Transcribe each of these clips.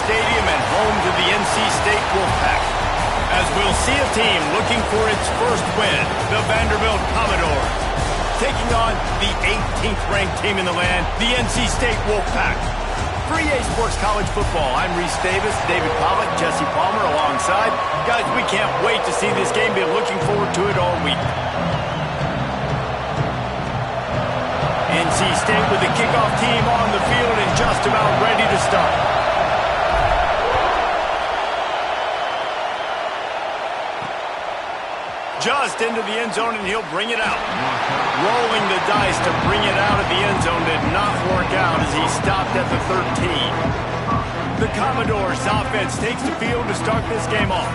Stadium and home to the NC State Wolfpack. As we'll see a team looking for its first win, the Vanderbilt Commodores, taking on the 18th ranked team in the land, the NC State Wolfpack. For EA Sports College Football, I'm Reese Davis, David Pollock, Jesse Palmer alongside. Guys, we can't wait to see this game. Been looking forward to it all week. NC State with the kickoff team on the field and just about ready to start. Just into the end zone, and he'll bring it out. Rolling the dice to bring it out of the end zone did not work out as he stopped at the 13. The Commodores offense takes the field to start this game off.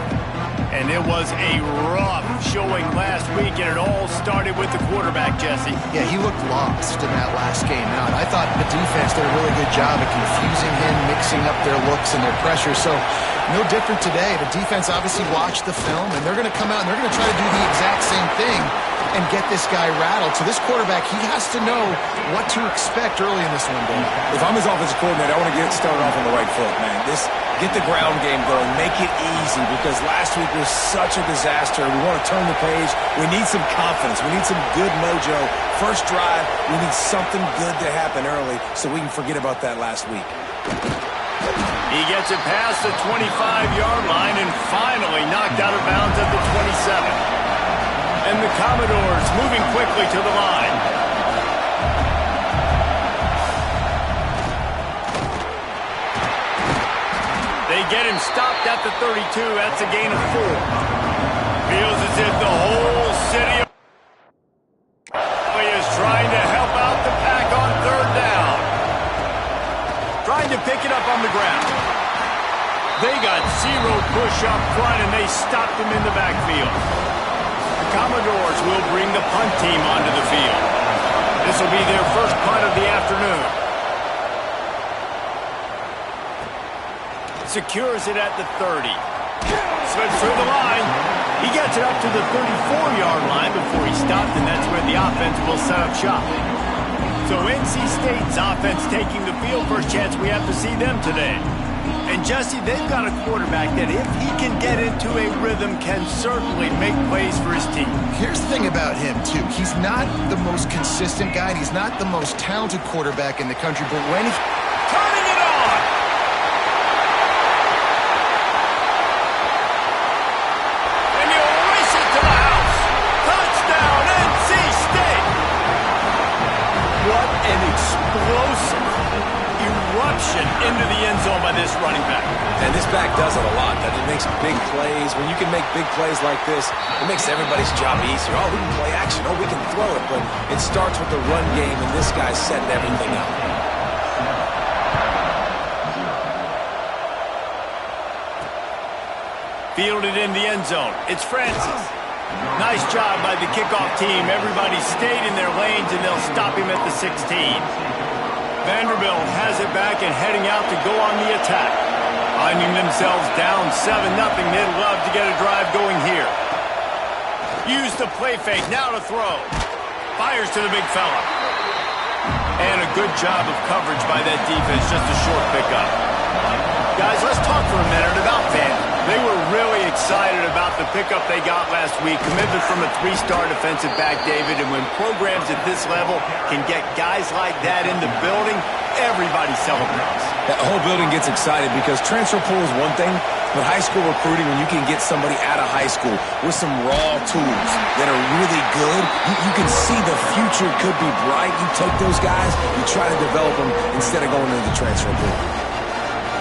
And it was a rough showing last week, and it all started with the quarterback, Jesse. Yeah, he looked lost in that last game out. I thought the defense did a really good job of confusing him, mixing up their looks and their pressure. So no different today. The defense obviously watched the film, and they're going to come out and they're going to try to do the exact same thing and get this guy rattled. So this quarterback, he has to know what to expect early in this one, Dave. If I'm his offensive coordinator, I want to get started off on the right foot, man. Get the ground game going. Make it easy because last week was such a disaster. We want to turn the page. We need some confidence. We need some good mojo. First drive, we need something good to happen early so we can forget about that last week. He gets it past the 25-yard line and finally knocked out of bounds at the 27. And the Commodores moving quickly to the line. They get him stopped at the 32. That's a gain of 4. Feels as if the whole city is trying to help out the pack on third down. Trying to pick it up on the ground. They got 0 push up front, and they stopped him in the backfield. The Commodores will bring the punt team onto the field. This will be their first punt of the afternoon. Secures it at the 30. Slips through the line. He gets it up to the 34-yard line before he stopped, and that's where the offense will set up shop. So NC State's offense taking the field. First chance we have to see them today. And Jesse, they've got a quarterback that if he can get into a rhythm can certainly make plays for his team. Here's the thing about him, too. He's not the most consistent guy, and he's not the most talented quarterback in the country, but when he... Turning it on! And he'll race it to the house. Touchdown, NC State! What an explosive eruption into the end zone by this running back. And this back does it a lot. That it makes big plays. When you can make big plays like this, it makes everybody's job easier. Oh, we can play action. Oh, we can throw it. But it starts with the run game, and this guy's setting everything up. Fielded in the end zone. It's Francis. Nice job by the kickoff team. Everybody stayed in their lanes, and they'll stop him at the 16. Vanderbilt has it back and heading out to go on the attack. Finding themselves down 7-0. They'd love to get a drive going here. Use the play fake. Now to throw. Fires to the big fella. And a good job of coverage by that defense. Just a short pickup. Guys, let's talk for a minute about Vandy. They were really excited about the pickup they got last week. Commitment from a 3-star defensive back, David. And when programs at this level can get guys like that in the building, everybody celebrates. That whole building gets excited because transfer pool is one thing, but high school recruiting, when you can get somebody out of high school with some raw tools that are really good, you can see the future could be bright. You take those guys, you try to develop them instead of going into the transfer pool.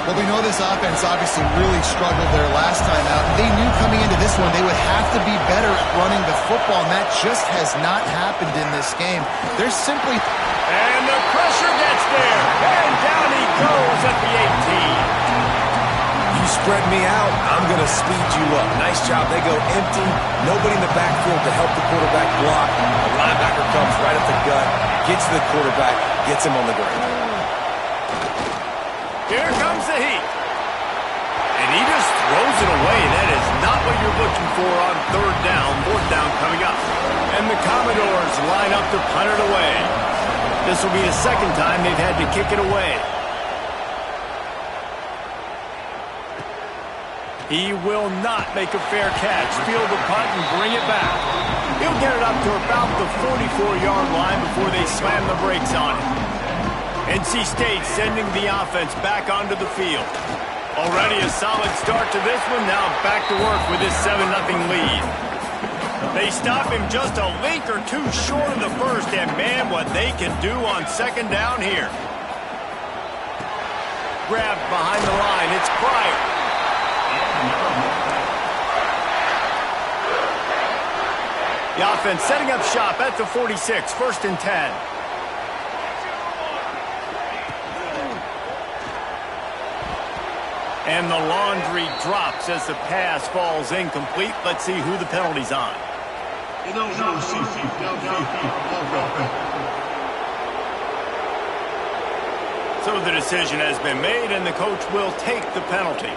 Well, we know this offense obviously really struggled their last time out. They knew coming into this one they would have to be better at running the football, and that just has not happened in this game. They're simply... And the pressure gets there, and down he goes at the 18. You spread me out, I'm going to speed you up. Nice job. They go empty, nobody in the backfield to help the quarterback block. The linebacker comes right at the gut, gets to the quarterback, gets him on the ground. Here comes the heat. And he just throws it away. That is not what you're looking for on third down. Fourth down coming up. And the Commodores line up to punt it away. This will be the second time they've had to kick it away. He will not make a fair catch. Field the punt and bring it back. He'll get it up to about the 44-yard line before they slam the brakes on it. NC State sending the offense back onto the field. Already a solid start to this one. Now back to work with this 7-0 lead. They stop him just a link or two short of the first, and man, what they can do on second down here. Grabbed behind the line. It's Pryor. The offense setting up shop at the 46, 1st and 10. And the laundry drops as the pass falls incomplete. Let's see who the penalty's on. So the decision has been made, and the coach will take the penalty.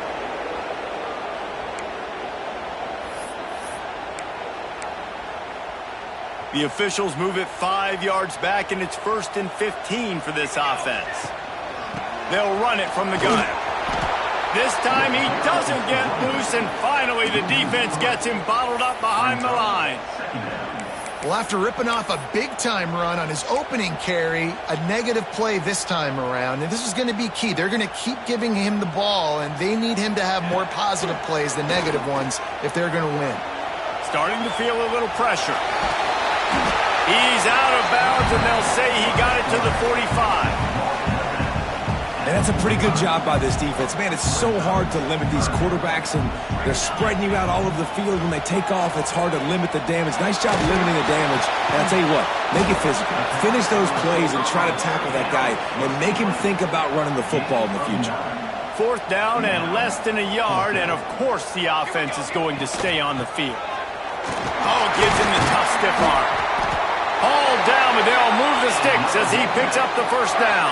The officials move it 5 yards back, and it's 1st and 15 for this offense. They'll run it from the gun. This time he doesn't get loose, and finally the defense gets him bottled up behind the line. Well, after ripping off a big-time run on his opening carry, a negative play this time around, and this is going to be key. They're going to keep giving him the ball, and they need him to have more positive plays than negative ones if they're going to win. Starting to feel a little pressure. He's out of bounds, and they'll say he got it to the 45. And that's a pretty good job by this defense. Man, it's so hard to limit these quarterbacks, and they're spreading you out all over the field. When they take off, it's hard to limit the damage. Nice job limiting the damage. And I'll tell you what, make it physical. Finish those plays and try to tackle that guy and make him think about running the football in the future. 4th down and less than a yard, and of course the offense is going to stay on the field. Oh, gives him the tough stiff arm. All down, but they'll move the sticks as he picks up the 1st down.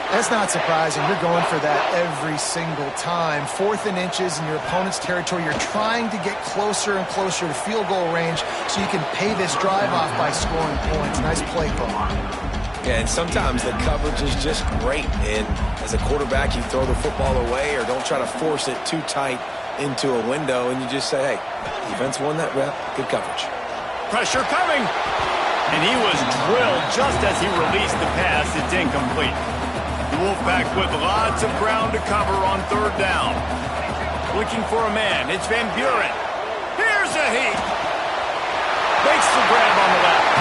That's not surprising. You're going for that every single time. 4th and inches in your opponent's territory. You're trying to get closer and closer to field goal range so you can pay this drive off by scoring points. Nice play call. Yeah, and sometimes the coverage is just great. And as a quarterback, you throw the football away or don't try to force it too tight into a window, and you just say, hey, defense won that rep. Good coverage. Pressure coming. And he was drilled just as he released the pass. It's incomplete. The Wolfpack with lots of ground to cover on 3rd down. Looking for a man. It's Van Buren. Here's a heat. Makes the grab on the left.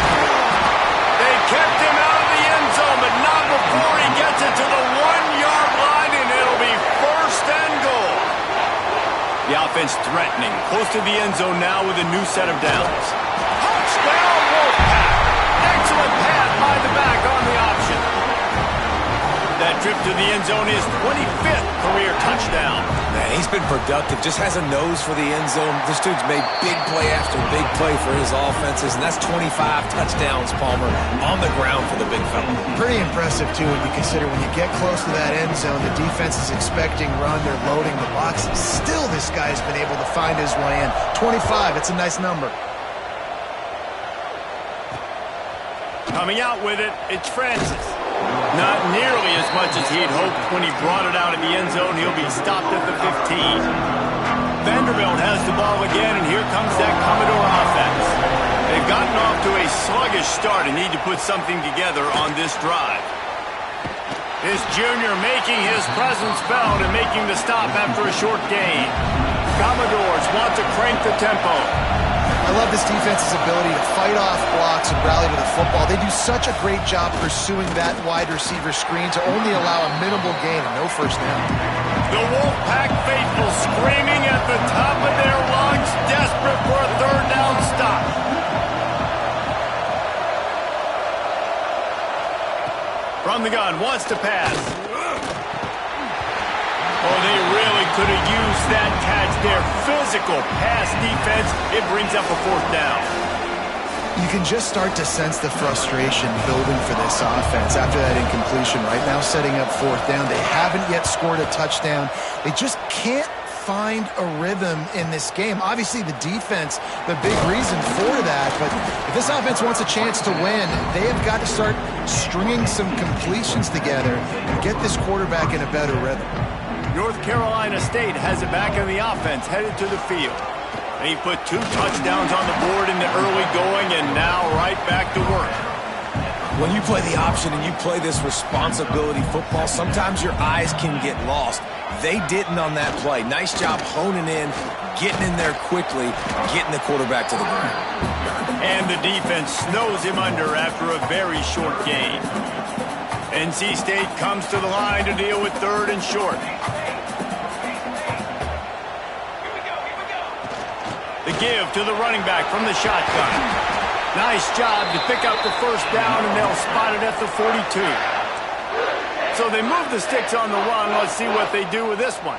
They kept him out of the end zone, but not before he gets it to the 1-yard line, and it'll be 1st and goal. The offense threatening. Close to the end zone now with a new set of downs. Touchdown, Wolfpack. Excellent pass by the back on the option. That trip to the end zone is 25th career touchdown. Man, he's been productive. Just has a nose for the end zone. This dude's made big play after big play for his offenses, and that's 25 touchdowns, Palmer, on the ground for the big fella. Pretty impressive, too, when you consider when you get close to that end zone, the defense is expecting run. They're loading the box. Still, this guy's been able to find his way in. 25, it's a nice number. Coming out with it, it's Francis. Not nearly as much as he'd hoped when he brought it out of the end zone. He'll be stopped at the 15. Vanderbilt has the ball again, and here comes that Commodore offense. They've gotten off to a sluggish start and need to put something together on this drive. This junior making his presence felt and making the stop after a short gain. Commodores want to crank the tempo. I love this defense's ability to fight off blocks and rally to the football. They do such a great job pursuing that wide receiver screen to only allow a minimal gain and no 1st down. The Wolfpack faithful screaming at the top of their lungs, desperate for a 3rd down stop. From the gun, wants to pass. Oh, they really could have used that catch there. Physical pass defense. It brings up a 4th down. You can just start to sense the frustration building for this offense after that incompletion. Right now, setting up 4th down. They haven't yet scored a touchdown. They just can't find a rhythm in this game. Obviously, the defense, the big reason for that. But if this offense wants a chance to win, they have got to start stringing some completions together and get this quarterback in a better rhythm. North Carolina State has it back in the offense, headed to the field. And he put 2 touchdowns on the board in the early going, and now right back to work. When you play the option and you play this responsibility football, sometimes your eyes can get lost. They didn't on that play. Nice job honing in, getting in there quickly, getting the quarterback to the ground. And the defense snows him under after a very short gain. NC State comes to the line to deal with 3rd and short. The give to the running back from the shotgun. Nice job to pick up the first down, and they'll spot it at the 42. So they move the sticks on the run. Let's see what they do with this one.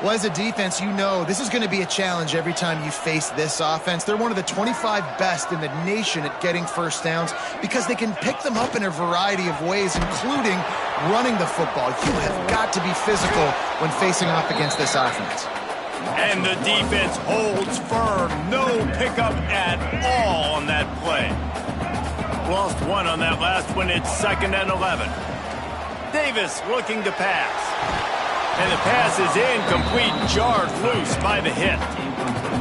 Well, as a defense, you know this is going to be a challenge every time you face this offense. They're one of the 25 best in the nation at getting first downs because they can pick them up in a variety of ways, including running the football. You have got to be physical when facing off against this offense. And the defense holds firm. No pickup at all on that play. Lost 1 on that last one. It's 2nd and 11. Davis looking to pass. And the pass is incomplete, jarred loose by the hit.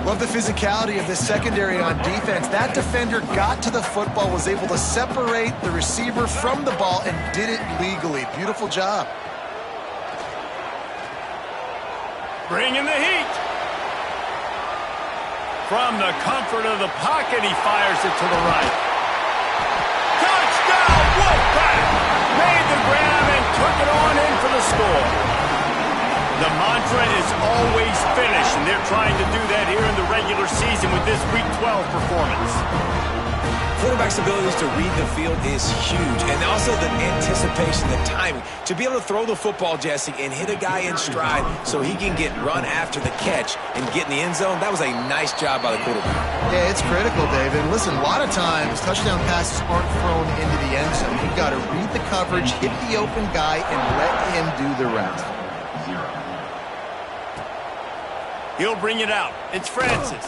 Love the physicality of this secondary on defense. That defender got to the football, was able to separate the receiver from the ball, and did it legally. Beautiful job. Bringing the heat. From the comfort of the pocket, he fires it to the right. Touchdown, Wolfpack! Made the grab and took it on in for the score. The mantra is always finish, and they're trying to do that here in the regular season with this Week 12 performance. Quarterback's abilities to read the field is huge, and also the anticipation, the timing. To be able to throw the football, Jesse, and hit a guy in stride so he can get run after the catch and get in the end zone, that was a nice job by the quarterback. Yeah, it's critical, David. Listen, a lot of times touchdown passes aren't thrown into the end zone. You've got to read the coverage, hit the open guy, and let him do the rest. He'll bring it out. It's Francis.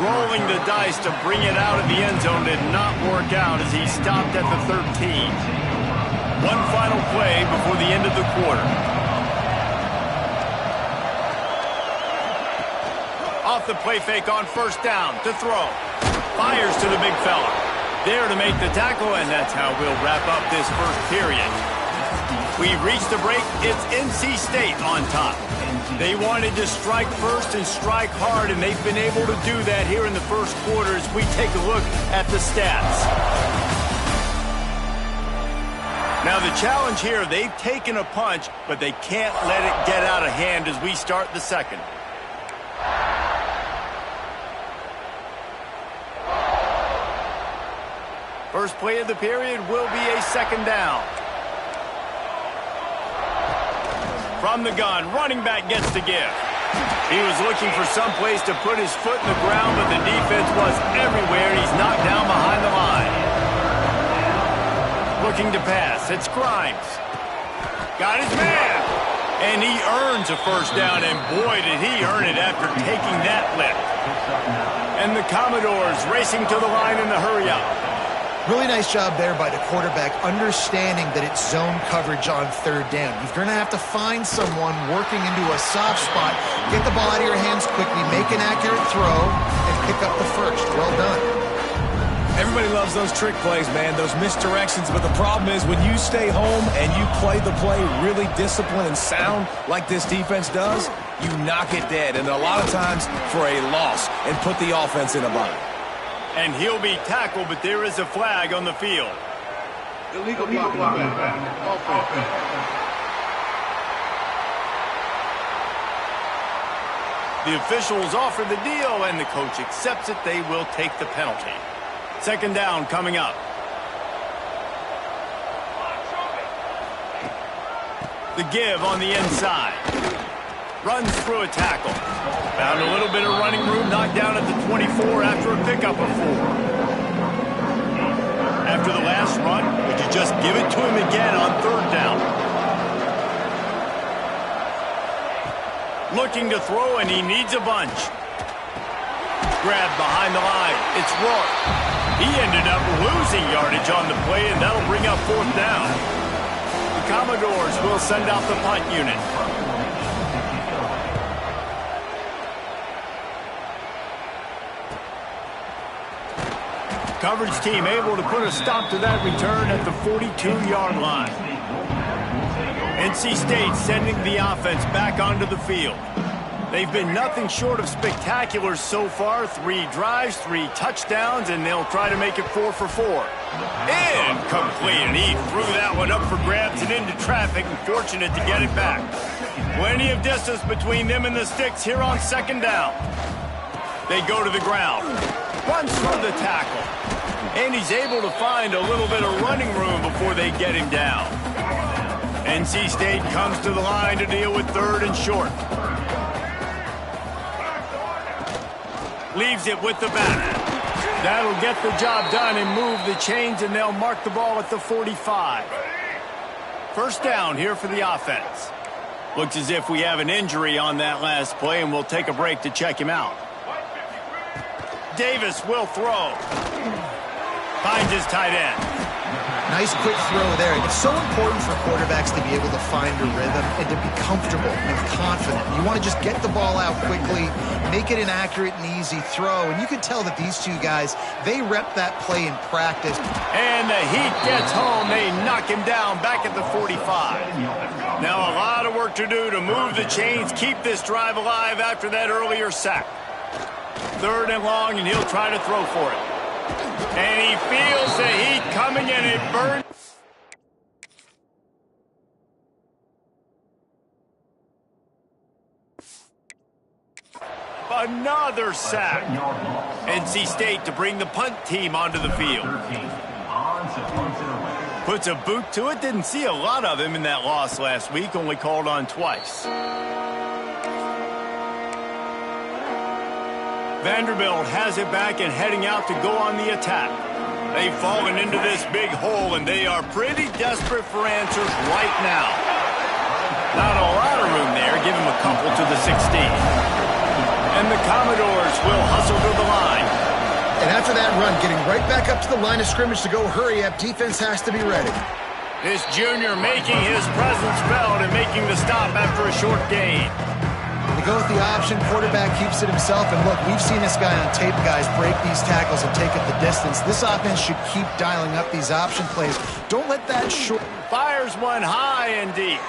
Rolling the dice to bring it out of the end zone did not work out as he stopped at the 13. One final play before the end of the quarter. Off the play fake on first down to throw. Fires to the big fella. There to make the tackle, and that's how we'll wrap up this first period. We reached the break. It's NC State on top. They wanted to strike first and strike hard, and they've been able to do that here in the first quarter as we take a look at the stats. Now the challenge here, they've taken a punch, but they can't let it get out of hand as we start the second. First play of the period will be a 2nd down. From the gun, running back gets to give. He was looking for some place to put his foot in the ground, but the defense was everywhere, and he's knocked down behind the line. Looking to pass, it's Grimes. Got his man. And he earns a first down, and boy, did he earn it after taking that lift. And the Commodores racing to the line in the hurry-up. Really nice job there by the quarterback, understanding that it's zone coverage on 3rd down. You're going to have to find someone working into a soft spot, get the ball out of your hands quickly, make an accurate throw, and pick up the first. Well done. Everybody loves those trick plays, man, those misdirections, but the problem is when you stay home and you play the play really disciplined and sound like this defense does, you knock it dead, and a lot of times for a loss, and put the offense in a bind. And he'll be tackled, but there is a flag on the field. Illegal blocking. The officials offer the deal, and the coach accepts it. They will take the penalty. 2nd down coming up. The give on the inside. Runs through a tackle. Found a little bit of running room, knocked down at the 24 after a pickup of 4. After the last run, would you just give it to him again on 3rd down? Looking to throw, and he needs a bunch. Grabbed behind the line. It's Rourke. He ended up losing yardage on the play, and that'll bring up 4th down. The Commodores will send out the punt unit. Coverage team able to put a stop to that return at the 42-yard line. NC State sending the offense back onto the field. They've been nothing short of spectacular so far. 3 drives, 3 touchdowns, and they'll try to make it 4 for 4. Incomplete, and he threw that one up for grabs and into traffic, and fortunate to get it back. Plenty of distance between them and the sticks here on 2nd down. They go to the ground. Runs through the tackle. And he's able to find a little bit of running room before they get him down. NC State comes to the line to deal with 3rd and short. Leaves it with the back. That'll get the job done and move the chains, and they'll mark the ball at the 45. 1st down here for the offense. Looks as if we have an injury on that last play, and we'll take a break to check him out. Davis will throw. Finds his tight end. Nice quick throw there. It's so important for quarterbacks to be able to find a rhythm and to be comfortable and confident. You want to just get the ball out quickly, make it an accurate and easy throw. And you can tell that these two guys, they rep that play in practice. And the heat gets home. They knock him down back at the 45. Now a lot of work to do to move the chains, keep this drive alive after that earlier sack. 3rd and long, and he'll try to throw for it. And he feels the heat coming, and it burns. Another sack. NC State to bring the punt team onto the field. Puts a boot to it. Didn't see a lot of him in that loss last week. Only called on twice. Vanderbilt has it back and heading out to go on the attack. They've fallen into this big hole, and they are pretty desperate for answers right now. Not a lot of room there. Give him a couple to the 16. And the Commodores will hustle to the line. And after that run, getting right back up to the line of scrimmage to go hurry up, defense has to be ready. This junior making his presence felt and making the stop after a short gain. They go with the option, quarterback keeps it himself, and look, we've seen this guy on tape, guys, break these tackles and take it the distance. This offense should keep dialing up these option plays. Don't let that short... Fires one high and deep.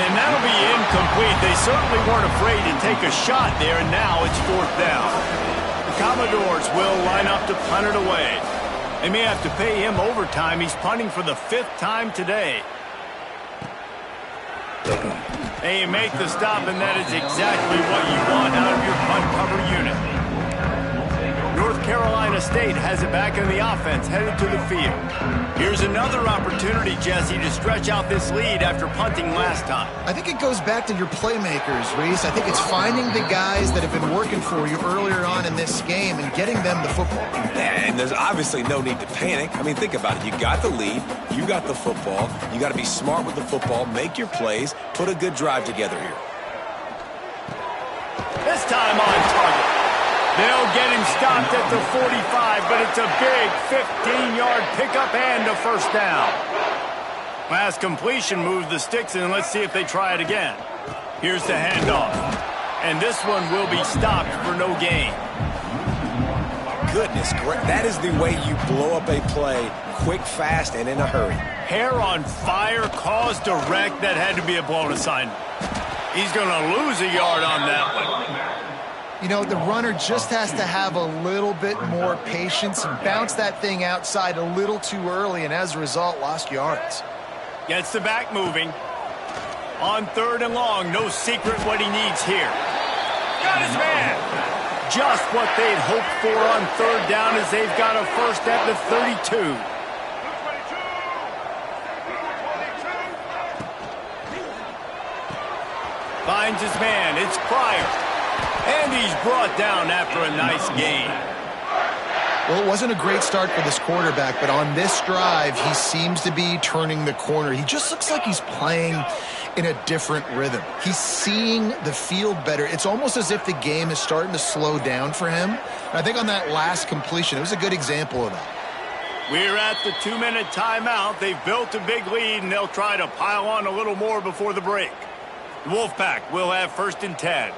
And that'll be incomplete. They certainly weren't afraid to take a shot there, and now it's 4th down. The Commodores will line up to punt it away. They may have to pay him overtime. He's punting for the 5th time today. And you make the stop, and that is exactly what you want out of your punt cover unit. North Carolina State has it back in the offense, headed to the field. Here's another opportunity, Jesse, to stretch out this lead after punting last time. I think it goes back to your playmakers, Reese. I think it's finding the guys that have been working for you earlier on in this game and getting them the football. Yeah, and there's obviously no need to panic. I mean, think about it. You got the lead. You got the football. You got to be smart with the football, make your plays, put a good drive together here. This time on target. They'll get him stopped at the 45, but it's a big 15-yard pickup and a 1st down. Last completion moved the sticks, and let's see if they try it again. Here's the handoff. And this one will be stopped for no gain. Goodness, that is the way you blow up a play, quick, fast, and in a hurry. Hair on fire, cause direct. That had to be a blown assignment. He's going to lose a yard on that one. You know, the runner just has to have a little bit more patience and bounce that thing outside a little too early, and as a result, lost yards. Gets the back moving. On 3rd and long, no secret what he needs here. Got his man. Just what they'd hoped for on 3rd down as they've got a 1st at the 32. Finds his man. It's Pryor. And he's brought down after a nice gain. Well, it wasn't a great start for this quarterback, but on this drive, he seems to be turning the corner. He just looks like he's playing in a different rhythm. He's seeing the field better. It's almost as if the game is starting to slow down for him. And I think on that last completion, it was a good example of that. We're at the 2-minute timeout. They've built a big lead, and they'll try to pile on a little more before the break. The Wolfpack will have 1st and 10.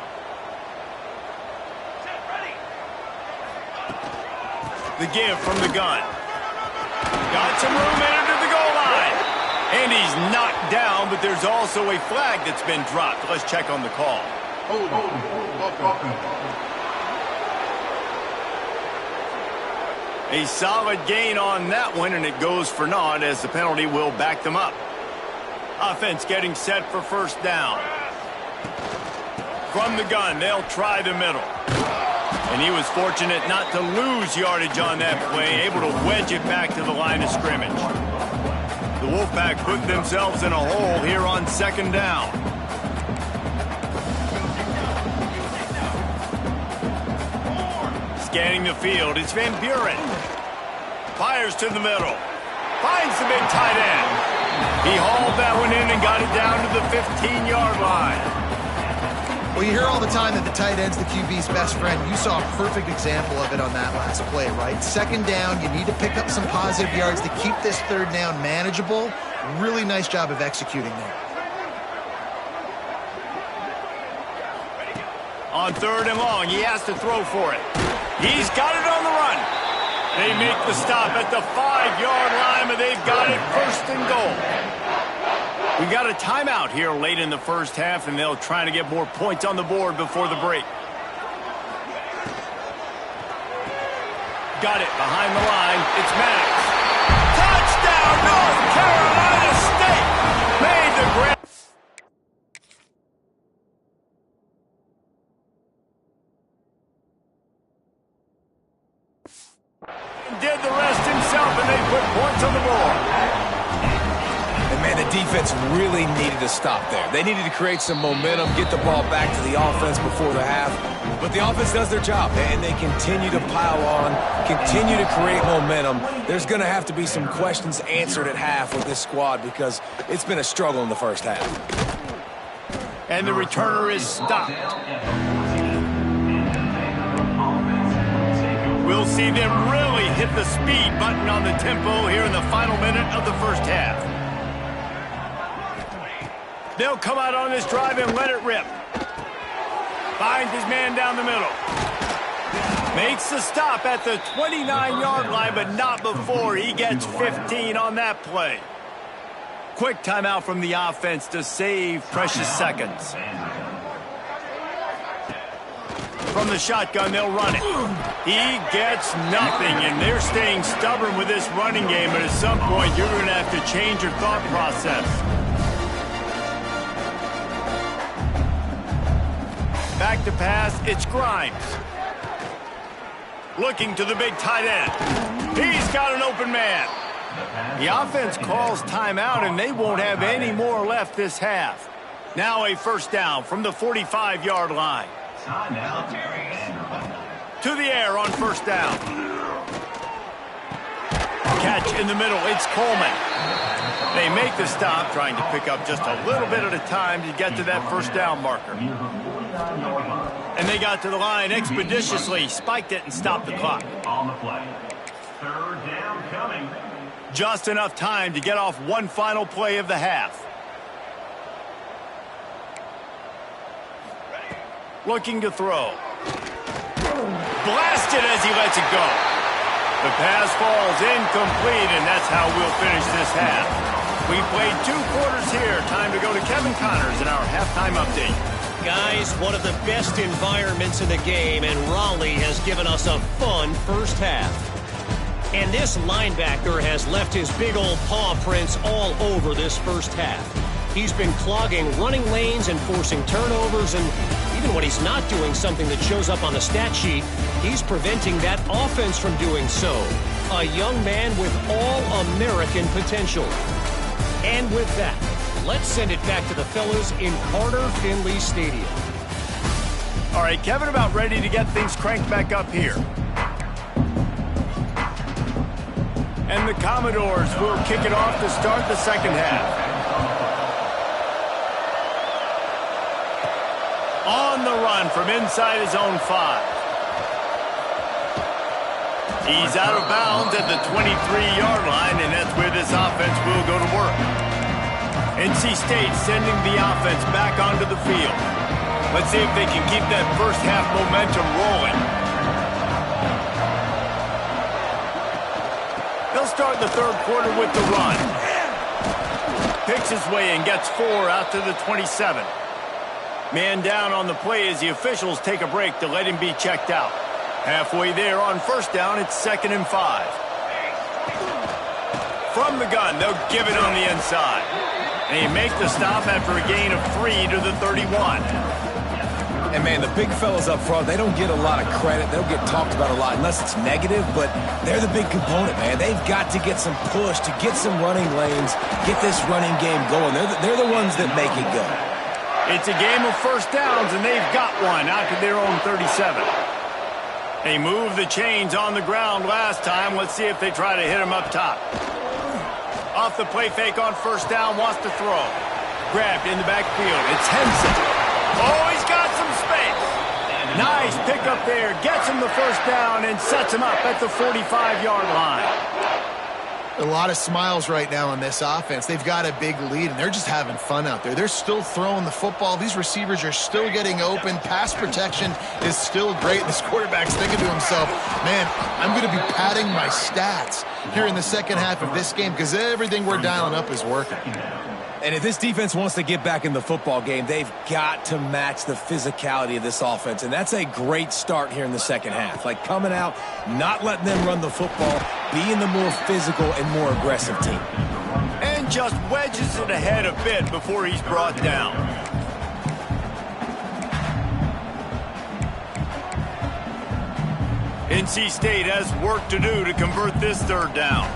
The give from the gun. Got some room into the goal line. And he's knocked down, but there's also a flag that's been dropped. Let's check on the call. A solid gain on that one, and it goes for naught as the penalty will back them up. Offense getting set for first down. From the gun, they'll try the middle. And he was fortunate not to lose yardage on that play, able to wedge it back to the line of scrimmage. The Wolfpack put themselves in a hole here on second down. Scanning the field, it's Van Buren. Fires to the middle. Finds the big tight end. He hauled that one in and got it down to the 15-yard line. Well, you hear all the time that the tight end's the QB's best friend. You saw a perfect example of it on that last play, right? Second down, you need to pick up some positive yards to keep this third down manageable. Really nice job of executing there. On third and long, he has to throw for it. He's got it on the run. They make the stop at the 5-yard line, but they've got it first and goal. We got a timeout here late in the first half, and they'll try to get more points on the board before the break. Got it behind the line. It's Max. Touchdown, North Carolina State! Made the grab. Did the rest himself, and they put points on the board. Man, the defense really needed to stop there. They needed to create some momentum, get the ball back to the offense before the half. But the offense does their job, and they continue to pile on, continue to create momentum. There's going to have to be some questions answered at half with this squad because it's been a struggle in the first half. And the returner is stopped. We'll see them really hit the speed button on the tempo here in the final minute of the first half. They'll come out on this drive and let it rip. Finds his man down the middle. Makes the stop at the 29-yard line, but not before he gets 15 on that play. Quick timeout from the offense to save precious seconds. From the shotgun, they'll run it. He gets nothing, and they're staying stubborn with this running game, but at some point, you're going to have to change your thought process. Back to pass, it's Grimes. Looking to the big tight end. He's got an open man. The offense calls timeout, and they won't have any more left this half. Now a first down from the 45-yard line. To the air on first down. Catch in the middle, it's Coleman. They make the stop, trying to pick up just a little bit at a time to get to that first down marker. And they got to the line expeditiously, spiked it and stopped the clock. On the play. Third down coming. Just enough time to get off one final play of the half. Looking to throw. Blasted as he lets it go. The pass falls incomplete, and that's how we'll finish this half. We played 2 quarters here. Time to go to Kevin Connors in our halftime update. Guys, one of the best environments in the game, and Raleigh has given us a fun first half. And this linebacker has left his big old paw prints all over this first half. He's been clogging running lanes and forcing turnovers, and even when he's not doing something that shows up on the stat sheet, he's preventing that offense from doing so. A young man with all-American potential. And with that, let's send it back to the fellas in Carter Finley Stadium. All right, Kevin, about ready to get things cranked back up here. And the Commodores will kick it off to start the second half. On the run from inside his own 5. He's out of bounds at the 23-yard line, and that's where this offense will go to work. NC State sending the offense back onto the field. Let's see if they can keep that first half momentum rolling. start the third quarter with the run. Picks his way and gets 4 out to the 27. Man down on the play as the officials take a break to let him be checked out. Halfway there on first down, it's 2nd and 5. From the gun, they'll give it on the inside. And he makes the stop after a gain of 3 to the 31. And, man, the big fellas up front, they don't get a lot of credit. They don't get talked about a lot unless it's negative, but they're the big component, man. They've got to get some push, to get some running lanes, get this running game going. They're the ones that make it go. It's a game of first downs, and they've got one out to their own 37. They moved the chains on the ground last time. Let's see if they try to hit him up top. Off the play fake on first down, wants to throw. Grabbed in the backfield. It's Henson. Oh, he's got some space. Nice pick up there. Gets him the first down and sets him up at the 45-yard line. A lot of smiles right now on this offense. They've got a big lead, and they're just having fun out there. They're still throwing the football. These receivers are still getting open. Pass protection is still great. This quarterback's thinking to himself, man, I'm going to be padding my stats here in the second half of this game because everything we're dialing up is working. And if this defense wants to get back in the football game, they've got to match the physicality of this offense. And that's a great start here in the second half. Like coming out, not letting them run the football, being the more physical and more aggressive team. And just wedges it ahead a bit before he's brought down. NC State has work to do to convert this third down.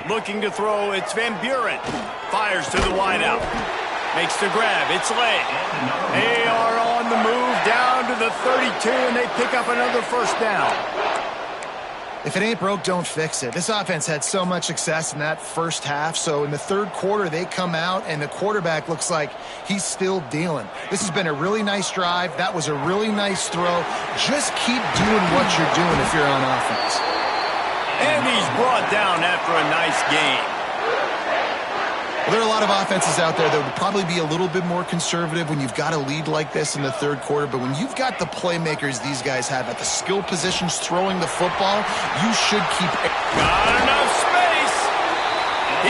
Looking to throw, it's Van Buren. Fires to the wideout. Makes the grab, it's late. They are on the move down to the 32, and they pick up another first down. If it ain't broke, don't fix it. This offense had so much success in that first half, so in the third quarter, they come out, and the quarterback looks like he's still dealing. This has been a really nice drive. That was a really nice throw. Just keep doing what you're doing if you're on offense. And he's brought down after a nice game. Well, there are a lot of offenses out there that would probably be a little bit more conservative when you've got a lead like this in the third quarter, but when you've got the playmakers these guys have at the skill positions throwing the football, you should keep... Got enough space.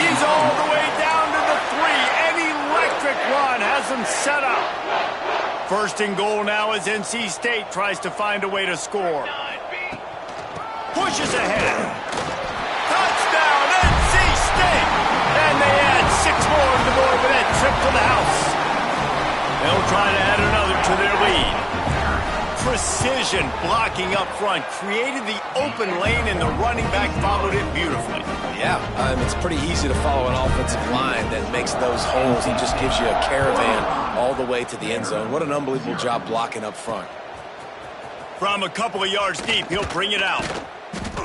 He's all the way down to the 3. An electric run has him set up. First and goal now as NC State tries to find a way to score. Pushes ahead. Touchdown, NC State! And they add 6 more to the board with that trip to the house. They'll try to add another to their lead. Precision blocking up front created the open lane, and the running back followed it beautifully. Yeah, it's pretty easy to follow an offensive line that makes those holes and just gives you a caravan all the way to the end zone. What an unbelievable job blocking up front. From a couple of yards deep, he'll bring it out.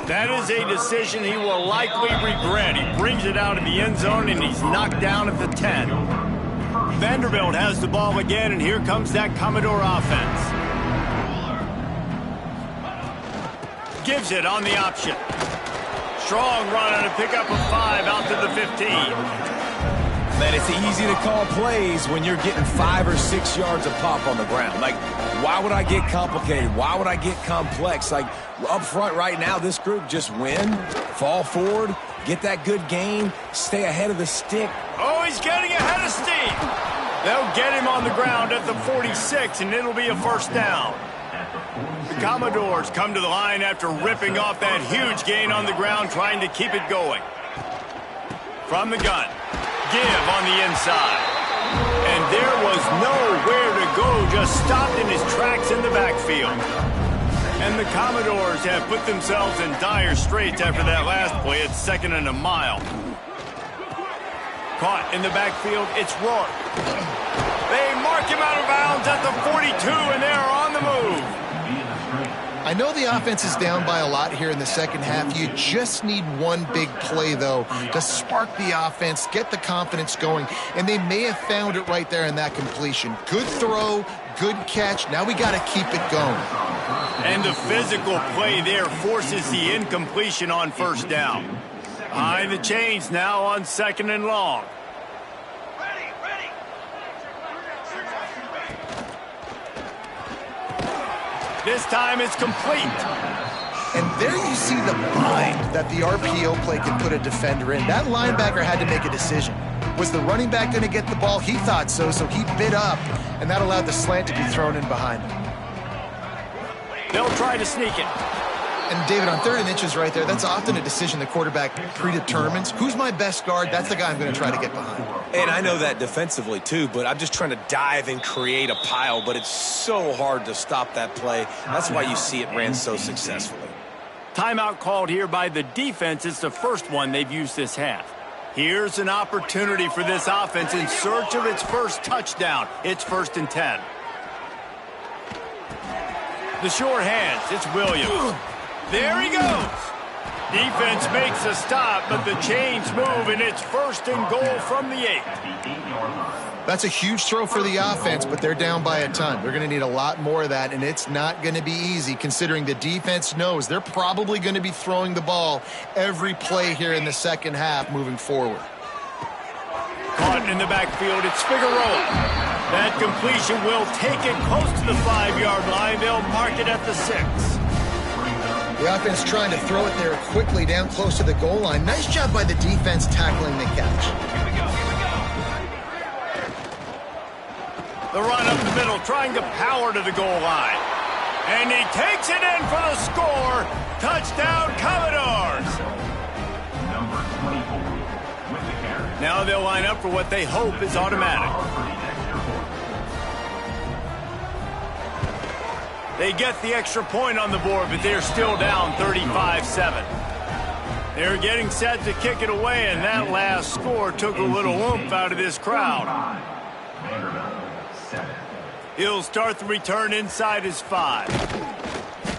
That is a decision he will likely regret. He brings it out of the end zone, and he's knocked down at the 10. Vanderbilt has the ball again, and here comes that Commodore offense. Gives it on the option. Strong run on a pickup of 5 out to the 15. Man, it's easy to call plays when you're getting 5 or 6 yards of pop on the ground. Like, why would I get complicated? Why would I get complex? Like, up front right now, this group just win, fall forward, get that good gain, stay ahead of the stick. Oh, he's getting ahead of steam. They'll get him on the ground at the 46, and it'll be a first down. The Commodores come to the line after ripping off that huge gain on the ground, trying to keep it going. From the gun. Give on the inside. And there was nowhere to go, just stopped in his tracks in the backfield. And the Commodores have put themselves in dire straits after that last play. It's 2nd and a mile. Caught in the backfield, it's Rourke. They mark him out of bounds at the 42, and they are on the move. I know the offense is down by a lot here in the second half. You just need one big play, though, to spark the offense, get the confidence going, and they may have found it right there in that completion. Good throw, good catch. Now we got to keep it going. And the physical play there forces the incompletion on first down. Behind the chains now on 2nd and long. This time it's complete. And there you see the bind that the RPO play can put a defender in. That linebacker had to make a decision. Was the running back going to get the ball? He thought so, so he bit up, and that allowed the slant to be thrown in behind him. They'll try to sneak it. And David, on 3rd and inches right there, that's often a decision the quarterback predetermines. Who's my best guard? That's the guy I'm going to try to get behind. And I know that defensively too, but I'm just trying to dive and create a pile, but it's so hard to stop that play. That's why you see it ran so successfully. Timeout called here by the defense. It's the first one they've used this half. Here's an opportunity for this offense in search of its first touchdown. It's 1st and 10. The short hands, it's Williams. There he goes. Defense makes a stop, but the chains move, and it's 1st and goal from the 8. That's a huge throw for the offense, but they're down by a ton. They're going to need a lot more of that, and it's not going to be easy considering the defense knows they're probably going to be throwing the ball every play here in the second half moving forward. Caught in the backfield, it's Figueroa. That completion will take it close to the 5-yard line. They'll mark it at the 6. The offense trying to throw it there quickly down close to the goal line. Nice job by the defense tackling the catch. The run up the middle, trying to power to the goal line. And he takes it in for the score. Touchdown, Commodores. Number 24 with the carry. Now they'll line up for what they hope is automatic. They get the extra point on the board, but they're still down 35-7. They're getting set to kick it away, and that last score took a little oomph out of this crowd. He'll start the return inside his 5.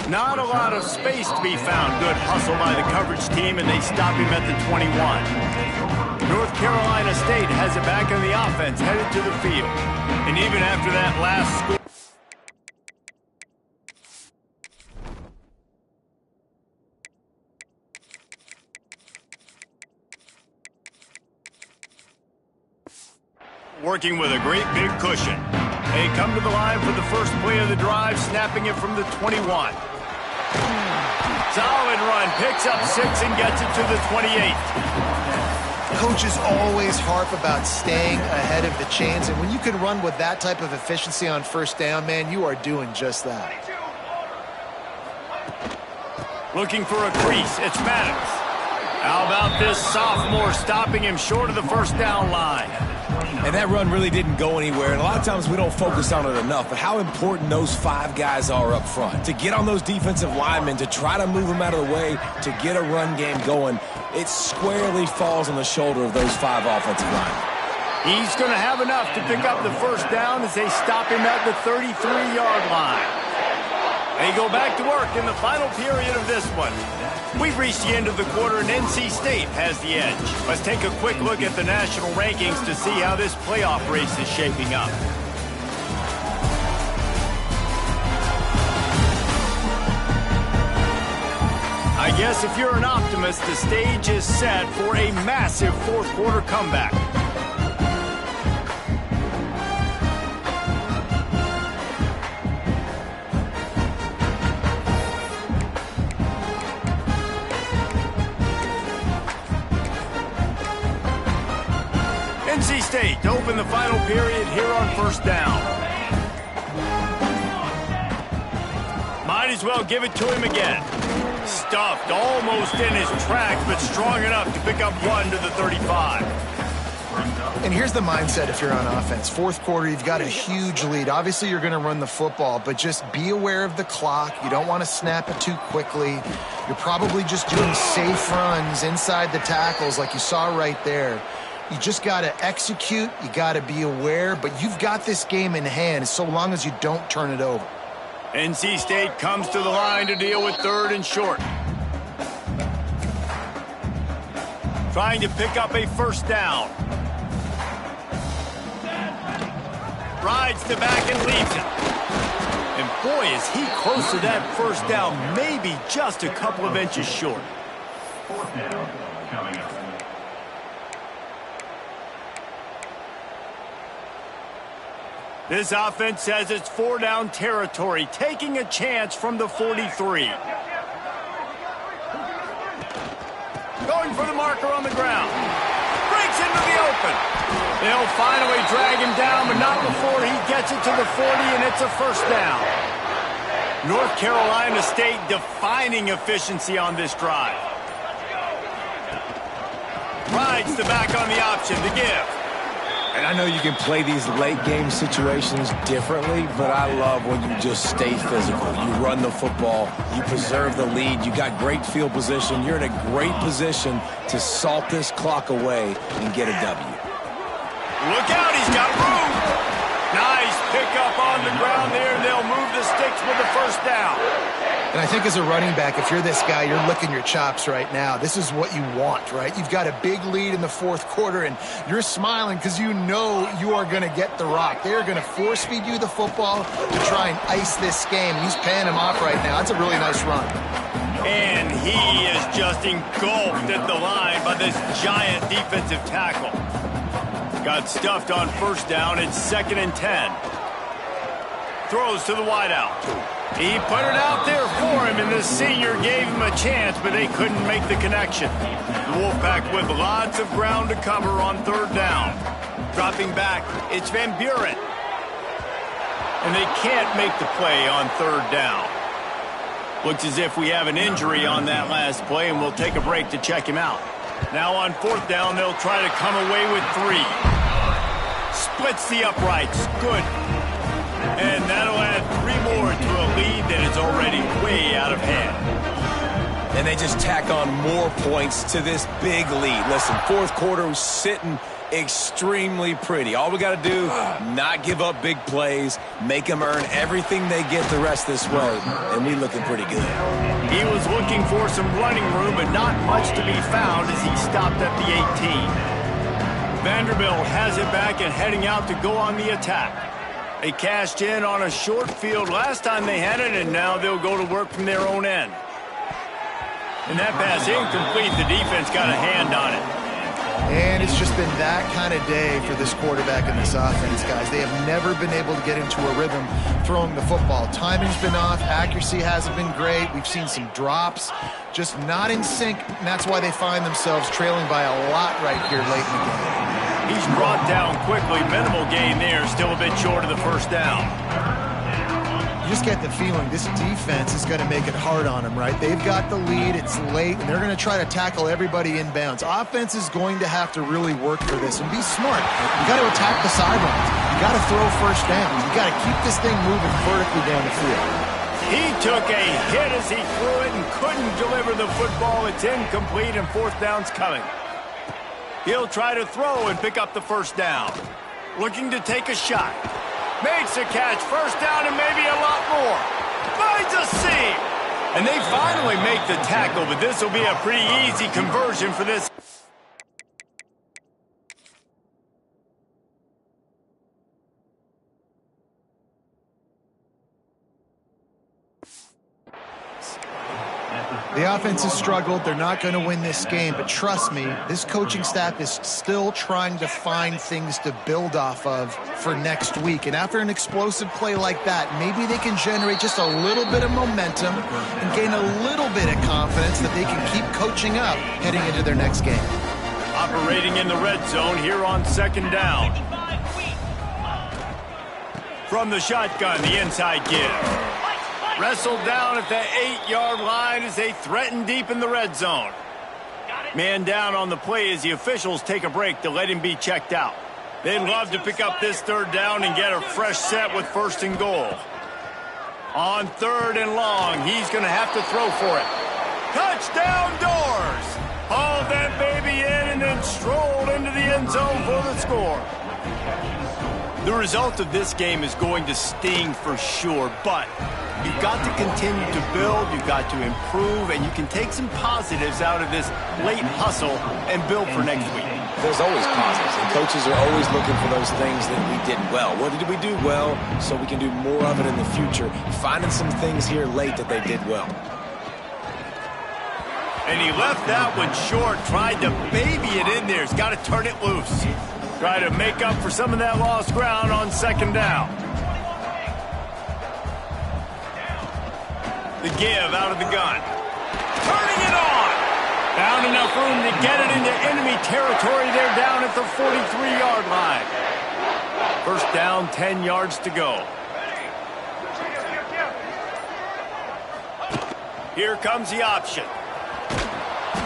Not a lot of space to be found. Good hustle by the coverage team, and they stop him at the 21. North Carolina State has it back on the offense, headed to the field. And even after that last score, working with a great big cushion. They come to the line for the first play of the drive, snapping it from the 21. Solid run, picks up 6 and gets it to the 28. Coaches always harp about staying ahead of the chains, and when you can run with that type of efficiency on 1st down, man, you are doing just that. Looking for a crease, it's Maddox. How about this sophomore stopping him short of the 1st down line? And that run really didn't go anywhere, and a lot of times we don't focus on it enough, but how important those 5 guys are up front. To get on those defensive linemen, to try to move them out of the way, to get a run game going, it squarely falls on the shoulder of those 5 offensive linemen. He's going to have enough to pick up the 1st down as they stop him at the 33-yard line. They go back to work in the final period of this one. We've reached the end of the quarter, and NC State has the edge. Let's take a quick look at the national rankings to see how this playoff race is shaping up. I guess if you're an optimist, the stage is set for a massive 4th quarter comeback. NC State to open the final period here on 1st down. Might as well give it to him again. Stuffed almost in his tracks, but strong enough to pick up 1 to the 35. And here's the mindset if you're on offense. 4th quarter, you've got a huge lead. Obviously, you're going to run the football, but just be aware of the clock. You don't want to snap it too quickly. You're probably just doing safe runs inside the tackles like you saw right there. You just got to execute. You got to be aware, but you've got this game in hand so long as you don't turn it over. NC State comes to the line to deal with 3rd and short. Trying to pick up a 1st down. Rides the back and leaves it. And boy, is he close to that 1st down, maybe just a couple of inches short. 4th down coming up. This offense says it's 4-down territory, taking a chance from the 43. Going for the marker on the ground. Breaks into the open. They'll finally drag him down, but not before he gets it to the 40, and it's a first down. North Carolina State defining efficiency on this drive. Rides the back on the option to give. And I know you can play these late game situations differently, but I love when you just stay physical. You run the football, you preserve the lead, you got great field position. You're in a great position to salt this clock away and get a W. Look out, he's got room. Nice pickup on the ground there. They'll move the sticks with the first down. And I think as a running back, if you're this guy, you're licking your chops right now. This is what you want, right? You've got a big lead in the fourth quarter, and you're smiling because you know you are going to get the rock. They're going to force feed you the football to try and ice this game. He's paying him off right now. That's a really nice run. And he is just engulfed at the line by this giant defensive tackle. Got stuffed on first down. It's 2nd and 10. Throws to the wideout. He put it out there for him, and the senior gave him a chance, but they couldn't make the connection. The Wolfpack with lots of ground to cover on 3rd down. Dropping back, it's Van Buren. And they can't make the play on 3rd down. Looks as if we have an injury on that last play, and we'll take a break to check him out. Now on 4th down, they'll try to come away with 3. Splits the uprights. Good. And that'll add 3 more to a lead that is already way out of hand. And they just tack on more points to this big lead. Listen, fourth quarter was sitting extremely pretty. All we got to do, not give up big plays, make them earn everything they get the rest this way, and we looking pretty good. He was looking for some running room, but not much to be found as he stopped at the 18. Vanderbilt has it back and heading out to go on the attack. They cashed in on a short field last time they had it, and now they'll go to work from their own end. And that pass incomplete. The defense got a hand on it. And it's just been that kind of day for this quarterback and this offense, guys. They have never been able to get into a rhythm throwing the football. Timing's been off. Accuracy hasn't been great. We've seen some drops. Just not in sync, and that's why they find themselves trailing by a lot right here late in the game. He's brought down quickly. Minimal gain there. Still a bit short of the first down. You just get the feeling this defense is going to make it hard on them, right? They've got the lead. It's late, and they're going to try to tackle everybody inbounds. Offense is going to have to really work for this and be smart. You got to attack the sidelines. You got to throw first downs. You got to keep this thing moving vertically down the field. He took a hit as he threw it and couldn't deliver the football. It's incomplete, and 4th down's coming. He'll try to throw and pick up the first down. Looking to take a shot. Makes a catch. First down and maybe a lot more. Finds a seam. And they finally make the tackle, but this will be a pretty easy conversion for this. The offense has struggled. They're not going to win this game, but trust me, this coaching staff is still trying to find things to build off of for next week. And after an explosive play like that, maybe they can generate just a little bit of momentum and gain a little bit of confidence that they can keep coaching up heading into their next game. Operating in the red zone here on 2nd down. From the shotgun, the inside give. Wrestled down at the 8-yard line as they threaten deep in the red zone. Man down on the play as the officials take a break to let him be checked out. They'd love to pick up this 3rd down and get a fresh set with 1st and goal. On 3rd and long, he's going to have to throw for it. Touchdown Doors! Hauled that baby in and then strolled into the end zone for the score. The result of this game is going to sting for sure, but you've got to continue to build, you've got to improve, and you can take some positives out of this late hustle and build for next week. There's always positives, and coaches are always looking for those things that we did well. What did we do well so we can do more of it in the future? Finding some things here late that they did well. And he left that one short, tried to baby it in there. He's got to turn it loose. Try to make up for some of that lost ground on second down. The give out of the gun. Turning it on. Found enough room to get it into enemy territory. They're down at the 43-yard line. First down, 10 yards to go. Here comes the option.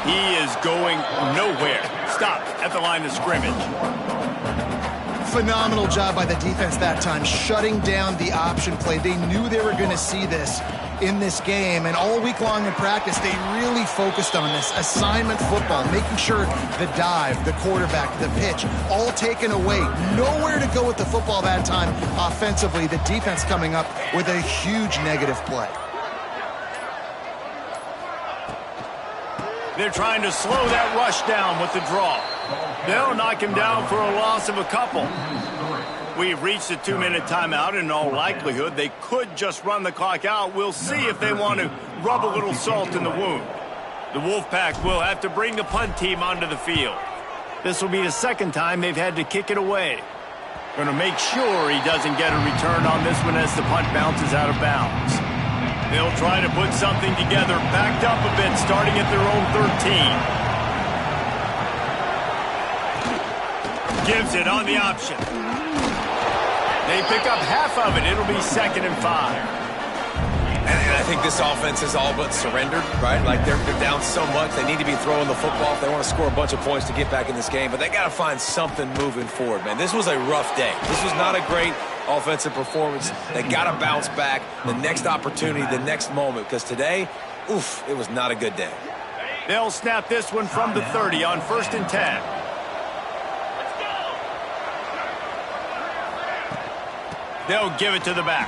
He is going nowhere. Stopped at the line of scrimmage. Phenomenal job by the defense that time, shutting down the option play. They knew they were going to see this in this game, and all week long in practice, they really focused on this assignment football, making sure the dive, the quarterback, the pitch, all taken away. Nowhere to go with the football that time offensively. The defense coming up with a huge negative play. They're trying to slow that rush down with the draw. They'll knock him down for a loss of a couple. We've reached a 2-minute timeout, and in all likelihood, they could just run the clock out. We'll see if they want to rub a little salt in the wound. The Wolfpack will have to bring the punt team onto the field. This will be the second time they've had to kick it away. Going to make sure he doesn't get a return on this one as the punt bounces out of bounds. They'll try to put something together, backed up a bit, starting at their own 13. Gives it on the option. They pick up half of it. It'll be 2nd and 5. And I think this offense is all but surrendered, right? Like they're down so much. They need to be throwing the football if they want to score a bunch of points to get back in this game. But they got to find something moving forward, man. This was a rough day. This was not a great offensive performance. They got to bounce back the next opportunity, the next moment. Because today, oof, it was not a good day. They'll snap this one from the 30 on 1st and 10. They'll give it to the back.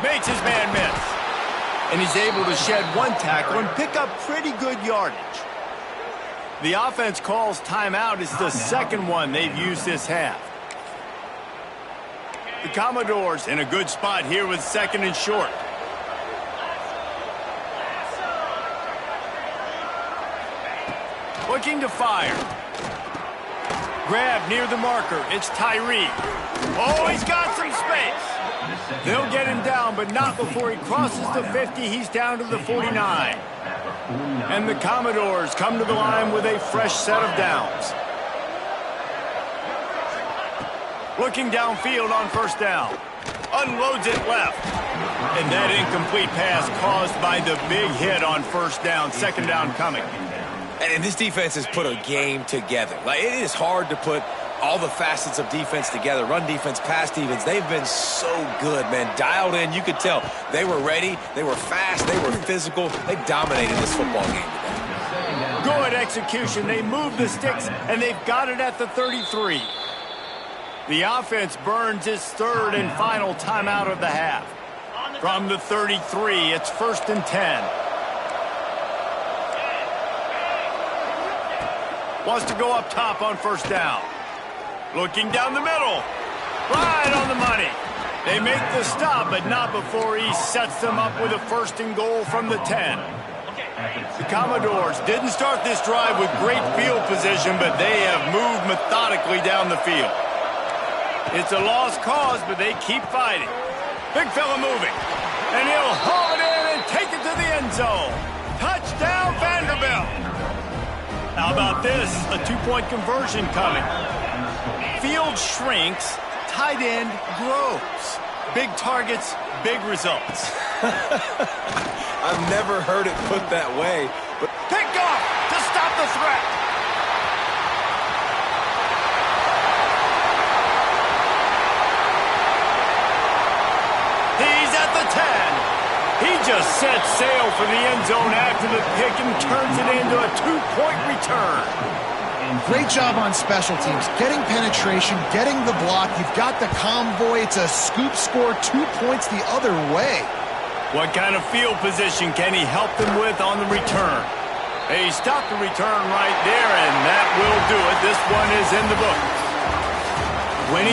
Makes his man miss. And he's able to shed one tackle and pick up pretty good yardage. The offense calls timeout. It's the second one they've used this half. The Commodores in a good spot here with 2nd and short. Looking to fire. Grab near the marker. It's Tyree. Oh, he's got some space. They'll get him down, but not before he crosses the 50. He's down to the 49. And the Commodores come to the line with a fresh set of downs. Looking downfield on 1st down. Unloads it left. And that incomplete pass caused by the big hit on 1st down. 2nd down coming. And this defense has put a game together. Like, it is hard to put all the facets of defense together. Run defense, pass defense. They've been so good, man. Dialed in. You could tell they were ready. They were fast. They were physical. They dominated this football game today. Good execution. They moved the sticks, and they've got it at the 33. The offense burns its 3rd and final timeout of the half. From the 33, it's 1st and 10. Wants to go up top on 1st down. Looking down the middle. Right on the money. They make the stop, but not before he sets them up with a 1st and goal from the 10. The Commodores didn't start this drive with great field position, but they have moved methodically down the field. It's a lost cause, but they keep fighting. Big fella moving. And he'll haul it in and take it to the end zone. Touchdown, Vanderbilt. How about this? A 2-point conversion coming. Field shrinks, tight end grows. Big targets, big results. I've never heard it put that way. But pick off to stop the threat. He's at the 10. He just sets sail for the end zone after the pick and turns it into a 2-point return. Great job on special teams, getting penetration, getting the block. You've got the convoy. It's a scoop score, 2 points the other way. What kind of field position can he help them with on the return? He stopped the return right there, and that will do it. This one is in the book. Winning